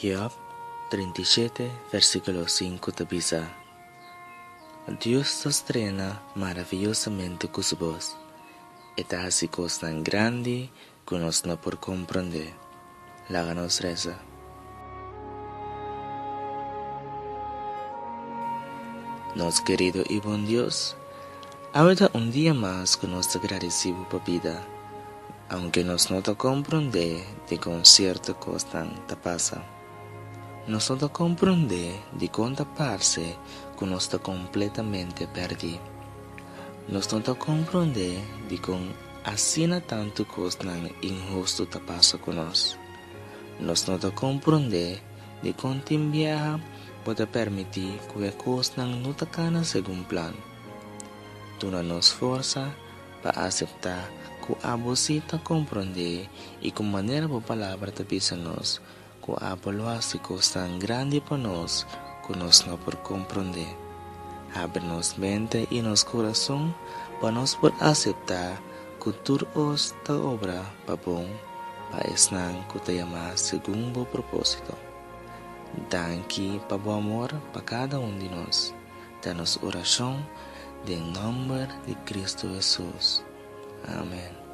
Job 37, versículo 5 te dice: Dios sostiene maravillosamente con su voz, esta así cosa tan grande que nos no por comprender. Láganos reza. Nos querido y buen Dios, ahora un día más que nos agradecemos por vida, aunque nos no te comprende de con cierta cosa te pasa. Nos no te comprende de cuánta parte que nos está completamente perdido. Nos no te comprende de con así tanto cosa injusto te pasa con nos. Nos no te comprende de cuánto viaja puede permitir que cosa no te cana según plan. Tú no nos fuerza para aceptar que a vos sí te comprende y con manera por palabra te pisa-nos que a lo hace cosa tan grande para nos que nos no por comprender. Abre-nos mente y nos corazón para nos por aceptar que tú os te obra para bom, para esnan que te llama según tu propósito. Danke para tu amor para cada uno de nos. Danos oración en nombre de Cristo Jesús. Amén.